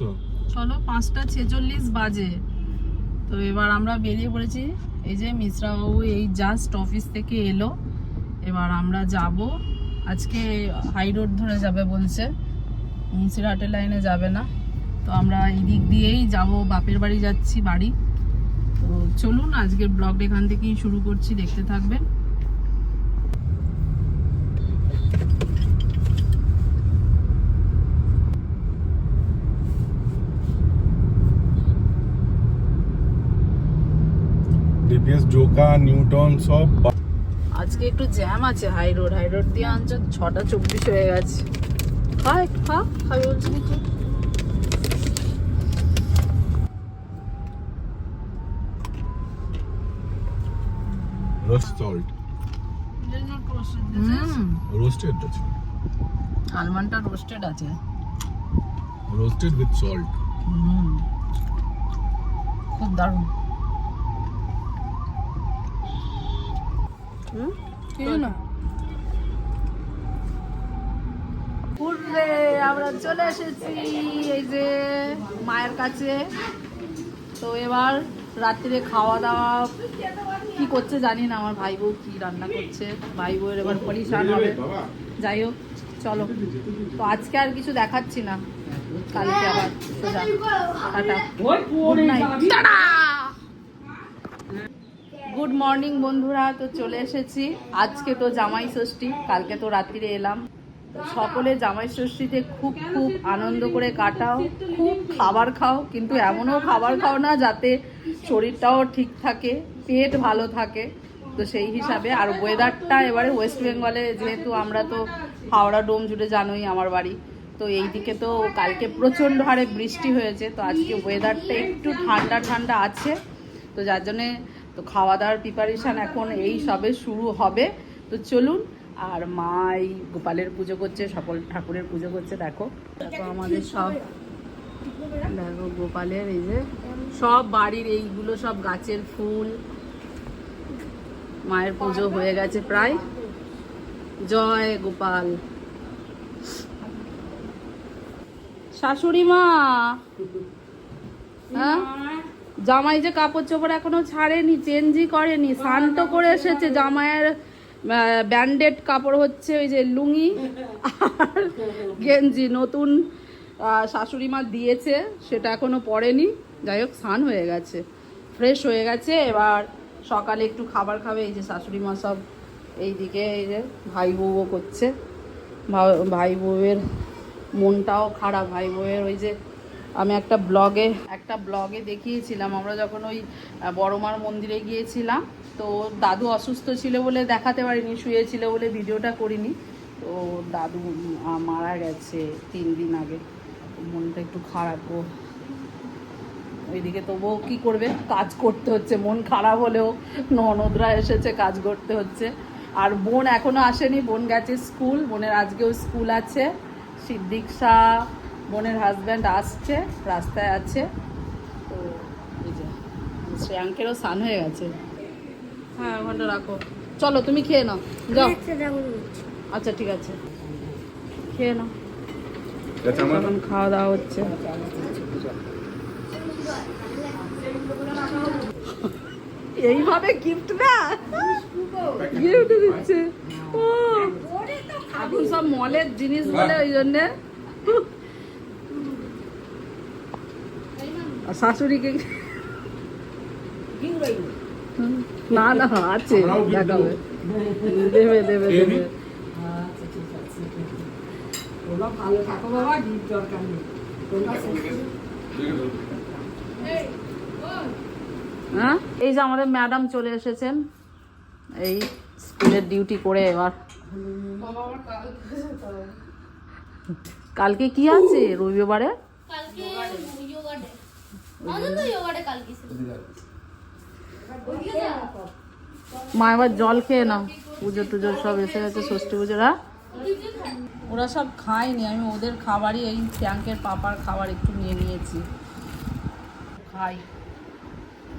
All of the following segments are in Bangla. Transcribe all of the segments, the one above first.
চলো 5:46 বাজে। তো এবার আমরা বেরিয়ে পড়েছি। এই যে মিশ্রা বাবু এই জাস্ট অফিস থেকে এলো। এবার আমরা যাব, আজকে হাই রোড ধরে যাবে বলছে, মুন্সিরহাটের লাইনে যাবে না। তো আমরা এই দিক দিয়েই যাব, বাপের বাড়ি যাচ্ছি বাড়ি। তো চলুন আজকের ব্লগটা এখান থেকেই শুরু করছি, দেখতে থাকবেন। ডিপিএস জোকা নিউটন সব আজকে একটু জ্যাম আছে হাই রোড দিয়ে আনছে। 6:24 হয়ে গেছে। খাই বলছি নাকি রোস্ট সল্ট রোস্টেড আছে, আলমন্ডটা রোস্টেড আছে, রোস্টেড উইথ সল্ট। খুব দারুণ। আমরা চলে এসেছি এই যে মায়ের কাছে। তো এবার রাত্রিরে খাওয়া দাওয়া কি করছে জানি না, আমার ভাই বউ কি রান্না করছে, ভাই বউয়ের এবার পরিশান হবে। যাই হোক চলো, তো আজকে আর কিছু দেখাচ্ছি না, কালকে আবার সোজা tata, good night, tata. Good morning বন্ধুরা, তো চলে এসেছি। আজকে তো জামাই ষষ্ঠী, কালকে তো রাত্রিরে এলাম। সকলে জামাই ষষ্ঠীতে খুব খুব আনন্দ করে কাটাও, খুব খাবার খাও, কিন্তু এমনও খাবার খাও না যাতে শরীরটাও ঠিক থাকে, পেট ভালো থাকে। তো সেই হিসাবে, আর ওয়েদারটা এবারে ওয়েস্ট বেঙ্গলে, যেহেতু আমরা তো হাওড়া ডোম জুড়ে জানোই আমার বাড়ি, তো এই দিকে তো কালকে প্রচণ্ড হারে বৃষ্টি হয়েছে। তো আজকে ওয়েদারটা একটু ঠান্ডা ঠান্ডা আছে, তো যার জন্যে তো খাওয়া দাওয়ার প্রিপারেশান এখন এই সবে শুরু হবে। তো চলুন। আর মা এই গোপালের পুজো করছে, সকল ঠাকুরের পুজো করছে। দেখো দেখো আমাদের সব, দেখো গোপালের এই যে সব বাড়ির এইগুলো সব গাছের ফুল। মায়ের পুজো হয়ে গেছে প্রায়। জয় গোপাল। শাশুড়ি মা, হ্যাঁ জামাই যে কাপড় চোপড় এখনো ছাড়েনি, চেঞ্জই করেনি, স্নান তো করে এসেছে। জামাইয়ের ব্যান্ডেড কাপড় হচ্ছে ওই যে লুঙ্গি আর গেঞ্জি, নতুন শাশুড়ি মা দিয়েছে, সেটা এখনো পরেনি। যাই হোক স্নান হয়ে গেছে, ফ্রেশ হয়ে গেছে। এবার সকালে একটু খাবার খাবে। এই যে শাশুড়ি মা সব এইদিকে, এই যে ভাই বউও করছে। ভাই বউয়ের মনটাও খারাপ। ভাই বউয়ের ওই যে আমি একটা ব্লগে দেখিয়েছিলাম, আমরা যখন ওই বড়মার মন্দিরে গিয়েছিলাম, তো দাদু অসুস্থ ছিল বলে দেখাতে পারিনি, শুয়েছিল বলে ভিডিওটা করিনি। তো দাদু মারা গেছে 3 দিন আগে। মনটা একটু খারাপ। ও ওইদিকে তবুও কী করবে, কাজ করতে হচ্ছে, মন খারাপ হলেও ননদরা এসেছে, কাজ করতে হচ্ছে। আর বোন এখনও আসেনি, বোন গেছে স্কুল, বোনের আজকেও স্কুল আছে। সিদ্দিক শাহ বোনের হাজব্যান্ড আসছে, রাস্তায় আছে। তো এই যে শ্রেয়াঙ্কেরও স্নান হয়ে গেছে। হ্যাঁ ওখানটা রাখো, চলো তুমি খেয়ে নাও, যাও। আচ্ছা ঠিক আছে, খেয়ে নাও। এখন খাওয়া দাওয়া হচ্ছে। এইভাবে গিফট না, গিফট দিচ্ছে। ও এখন সব মলের জিনিস বলে ওই জন্যে। শাশুড়িকে না না আছে, দেখাবে, দেবে দেবে দেবে। ভালো থাকো বাবা, গিফট দরকার নেই। হ্যাঁ এই যে আমাদের ম্যাডাম চলে এসেছেন, এই স্কুলের ডিউটি করে। এবার কালকে কি আছে রবিবারে? মা এবার জল খেয়ে নাও, পুজো টুজো সব এসে গেছে, ষষ্ঠী পুজোরা। ওরা সব খায়নি, আমি ওদের খাবারই, এই ট্যাঙ্কের পাপার খাবার একটু নিয়ে নিয়েছি, খাই।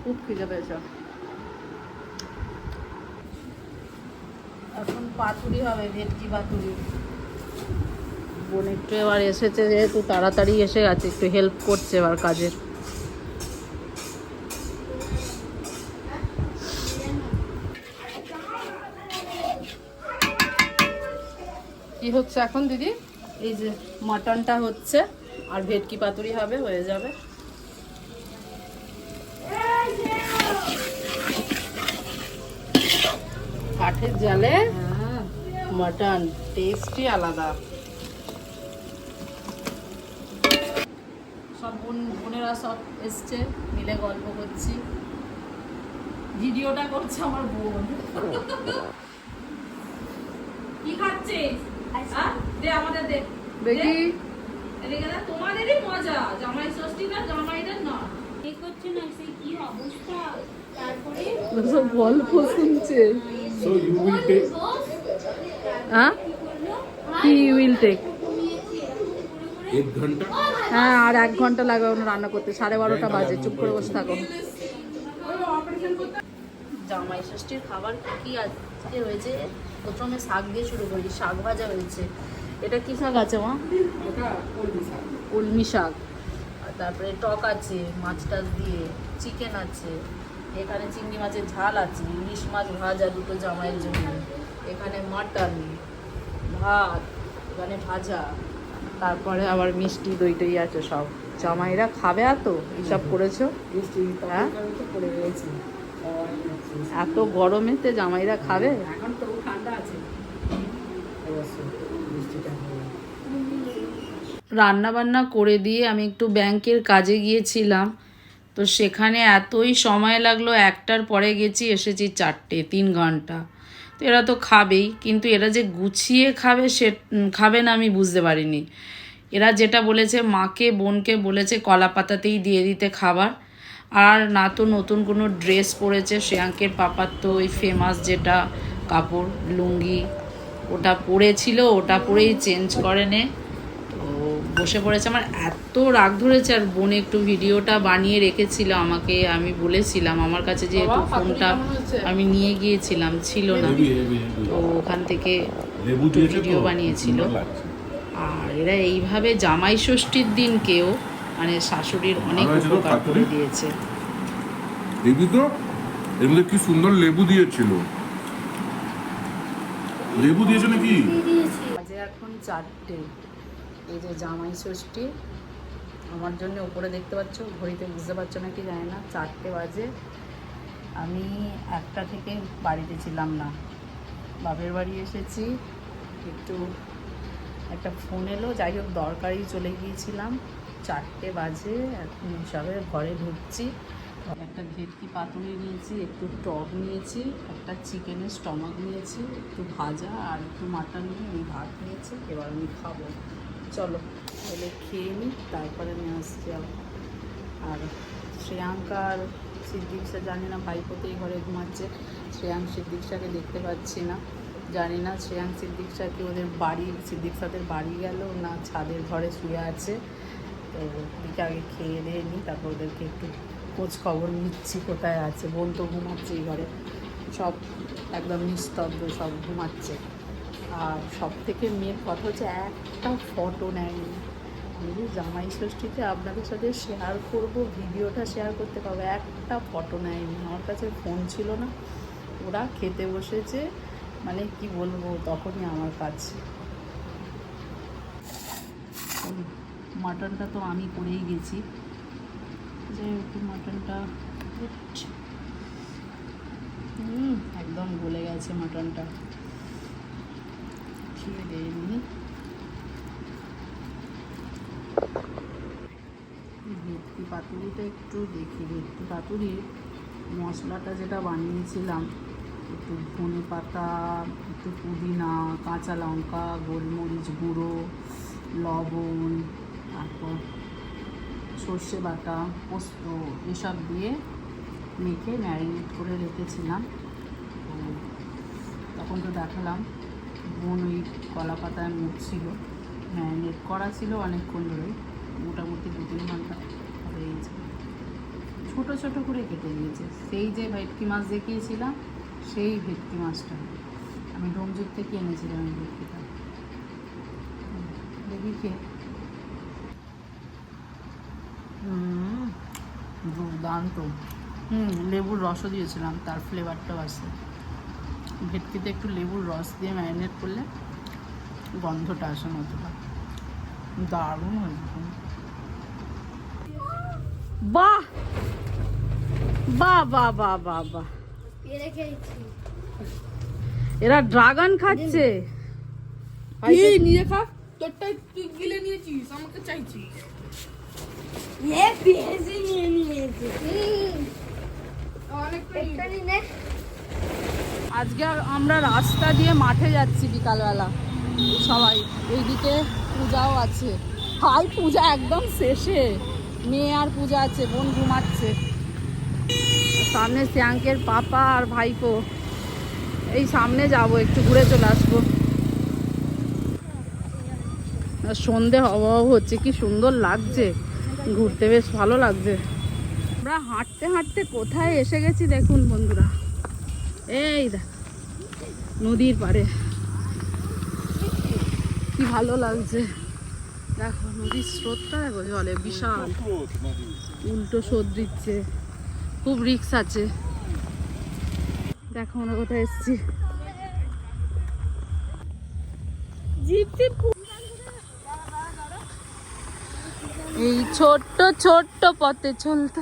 খুব খিদে পেয়েছে। এখন পাতুরি হবে, ভেটকি পাতুরি। বোন একটু এবার এসেছে যেহেতু তাড়াতাড়ি এসে গেছে, একটু হেল্প করছে এবার কাজের। কি হচ্ছে এখন দিদি? এই যে মাটনটা হচ্ছে আর ভেটকি পাতুরি হবে, হয়ে যাবে। কাঠের জালে মাটন টেস্টই আলাদা। সব বোনেরা সব এসছে, মিলে গল্প করছি, ভিডিওটা করছে আমার বোন। কি খাচ্ছিস? দে আমাদের দে দেখি। এদিকে না, তোমাদেরই মজা, জামাই ষষ্ঠী না জামাইদের না। এই করছে না, সেই কি অবস্থা। তারপরে সব গল্প শুনছে। So you will take হ্যাঁ কি উইল টেক? 1 ঘন্টা? হ্যাঁ, আর 1 ঘন্টা লাগবে ওনার রান্না করতে। 12:30 বাজে, চুপ করে বসে থাকো। জামাই ষষ্ঠীর খাবার কি আজকে হয়েছে? প্রথমে শাক দিয়ে শুরু করি, শাক ভাজা হয়েছে। এটা কি শাক আছে মা? কলমি শাক। আর তারপরে টক আছে মাছ টাছ দিয়ে, চিকেন আছে, এখানে চিংড়ি মাছের ঝাল আছে, ইলিশ মাছ ভাজা দুটো জামাইয়ের জন্য, এখানে মাটন, ভাত, এখানে ভাজা, তারপরে আবার মিষ্টি দই টই আছে সব। জামাইরা খাবে এত এইসব করেছো? হ্যাঁ, এত গরমেতে জামাইরা খাবে? এখন তো ঠান্ডা আছে। রান্না বান্না করে দিয়ে আমি একটু ব্যাংকের কাজে গিয়েছিলাম, তো সেখানে এতই সময় লাগলো, 1টার পরে গেছি, এসেছি 4টে, 3 ঘন্টা। তো এরা তো খাবেই, কিন্তু এরা যে গুছিয়ে খাবে সে খাবে না আমি বুঝতে পারিনি। এরা যেটা বলেছে, মাকে বোনকে বলেছে কলা পাতাতেই দিয়ে দিতে খাবার। আর না তো নতুন কোনো ড্রেস পরেছে, শ্রেয়াঙ্কের পাপার তো ওই ফেমাস যেটা কাপড় লুঙ্গি ওটা পরেছিল, ওটা পরেই চেঞ্জ করে নে, তো বসে পড়েছে। আমার এত রাগ ধরেছে, আর বোন একটু ভিডিওটা বানিয়ে রেখেছিল আমাকে, আমি বলেছিলাম আমার কাছে যেহেতু ফোনটা আমি নিয়ে গিয়েছিলাম ছিল না, তো ওখান থেকে লেবু একটু দিয়েছে তো, ভিডিও বানিয়েছিল। সুন্দর লাগছে। আর এরা এইভাবে জামাই ষষ্ঠীর দিনকেও মানে শাশুড়ির অনেক ভালো হয়েছে তো উপকার করে পাতুরি? দিয়েছে। দেখবি তো এর মধ্যে কি সুন্দর লেবু দিয়েছিল। লেবু দিয়েছে নাকি? দিয়েছি। বাজে এখন 4টে। এই যে জামাই ষষ্ঠী আমার জন্য উপরে দেখতে পাচ্ছ, ঘড়িতে বুঝতে পারছো নাকি জানি না, 4টে বাজে। আমি 1টা থেকে বাড়িতে ছিলাম না, বাপের বাড়ি এসেছি। একটু একটা ফোন এলো, যাই হোক দরকারি চলে গিয়েছিলাম। 4টে বাজে, এখন সবে ঘরে ঢুকছি। একটা ভেটকি পাতুরি নিয়েছি, একটু টক নিয়েছি, একটা চিকেনের স্টমাক নিয়েছি, একটু ভাজা আর একটু মাটন নিয়ে আমি ভাত নিয়েছি। এবার আমি খাবো, চলো তাহলে খেয়ে নিই, তারপরে আমি আসছি আবার। আর শ্রেয়াঙ্কা আর সিদ্দিকশা জানি না, ভাইপোতেই ঘরে ঘুমাচ্ছে। শ্রেয়াঙ্ক সিদ্দিকশাকে দেখতে পাচ্ছি না, জানি না শ্রেয়াঙ্ক সিদ্দিকশা কি ওদের বাড়ি, সিদ্দিকশাদের বাড়ি গেল না ছাদের ঘরে শুয়ে আছে। তো দিকে আগে খেয়ে দিয়ে নিই, তারপর ওদেরকে একটু খোঁজ খবর নিচ্ছি কোথায় আছে। বোন তো ঘুমাচ্ছে এই ঘরে, সব একদম নিস্তব্ধ, সব ঘুমাচ্ছে। আর সব থেকে মেয়ের কথা হচ্ছে একটা ফটো নেয়নি। আমি জামাই ষষ্ঠীতে আপনাদের সাথে শেয়ার করব, ভিডিওটা শেয়ার করতে পারবো, একটা ফটো নেয়নি। আমার কাছে ফোন ছিল না, ওরা খেতে বসেছে, মানে কি বলবো, তখনই আমার কাছে। মাটনটা তো আমি করেই গেছি, যে একটু মাটনটা একদম গলে গেছে মাটনটা, খেয়ে দেয়নি। ভেটকি পাতুরিটা একটু দেখি, ভেটকি পাতুরির মশলাটা যেটা বানিয়েছিলাম, একটু ধনে পাতা, একটু পুদিনা, কাঁচা লঙ্কা, গোলমরিচ গুঁড়ো, লবণ, তারপর সর্ষে বাটা, পোস্ত, এসব দিয়ে মেখে ম্যারিনেট করে রেখেছিলাম। তো তখন তো দেখালাম বোন ওই কলা পাতায় মুড়ছিল, ম্যারিনেট করা ছিল অনেকক্ষণ ধরে, মোটামুটি 2-3 ঘন্টা হয়ে গেছে। ছোটো ছোটো করে কেটে দিয়েছে, সেই যে ভেটকি মাছ দেখিয়েছিলাম সেই ভেটকি মাছটা আমি ডোমজুর থেকে এনেছিলাম। এই ভেটকিটা এদিকে দুর্দান্ত। লেবুর রসও দিয়েছিলাম, তার ফ্লেভারটাও আছে। ভেটকিতে একটু লেবুর রস দিয়ে ম্যারিনেট করলে গন্ধটা আসে না অতটা। দারুণ হয়েছে। বাহ বাহ বাহ বাহ বাহ বাহ, এরা ড্রাগন খাচ্ছে। নিজে খা, তোরটা তুই গিলে নিয়েছিস, আমাকে চাইছিস। আজকে আমরা রাস্তা দিয়ে মাঠে যাচ্ছি বিকালবেলা সবাই। এইদিকে পূজাও আছে। হাই, পূজা একদম শেষে, মেয়ে আর পূজা আছে, বোন ঘুমাচ্ছে। সামনে শ্যাঙ্কের পাপা আর ভাইপো। এই সামনে যাব, একটু ঘুরে চলে আসবো। সন্ধে হওয়া হচ্ছে, কি সুন্দর লাগছে, ঘুরতে বেশ ভালো লাগছে। আমরা হাঁটতে হাঁটতে কোথায় এসে গেছি দেখুন বন্ধুরা। এই দেখ, নদীর পাড়ে, কি ভালো লাগছে। দেখো নদীর স্রোতটা, দেখো জলে বিশাল, উল্টো স্রোত দিচ্ছে, খুব রিস্ক আছে। দেখো আমরা কোথায় এসছি। এই ছোট্ট ছোট্ট পথে চলতে।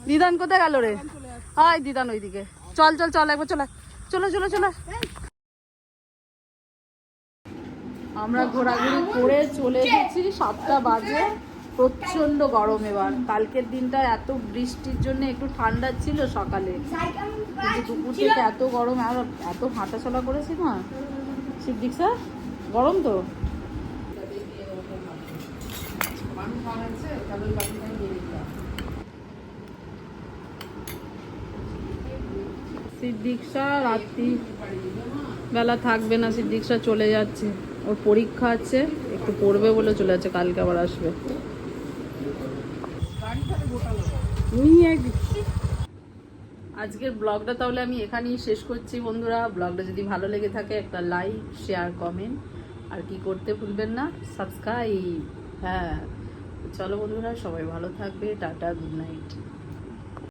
দিদান কোথায় গেল রে? হাই দিদান ওইদিকে। চল চল চল, একবার চলে, চলো চলো চলো। আমরা ঘোরাঘুরি করে চলে এসেছি, 7টা বাজে। প্রচন্ড গরম এবার। কালকের দিনটা এত বৃষ্টির জন্য একটু ঠান্ডা ছিল সকালে, কিন্তু দুপুর থেকে এত গরম। আর এত হাঁটাচলা করেছি না সিদ্দিক স্যার, গরম তো। সিদ্দিকসা রাত্রি বেলা থাকবে না, সিদ্দিকসা চলে যাচ্ছে, ওর পরীক্ষা আছে, একটু পড়বে বলে চলে যাচ্ছে, কালকে আবার আসবে। আজকের ব্লগটা তাহলে আমি এখানেই শেষ করছি বন্ধুরা। ব্লগটা যদি ভালো লেগে থাকে একটা লাইক, শেয়ার, কমেন্ট আর কি করতে ভুলবেন না, সাবস্ক্রাইব। হ্যাঁ, চলো বন্ধুরা, সবাই ভালো থাকবে। Tata, good night.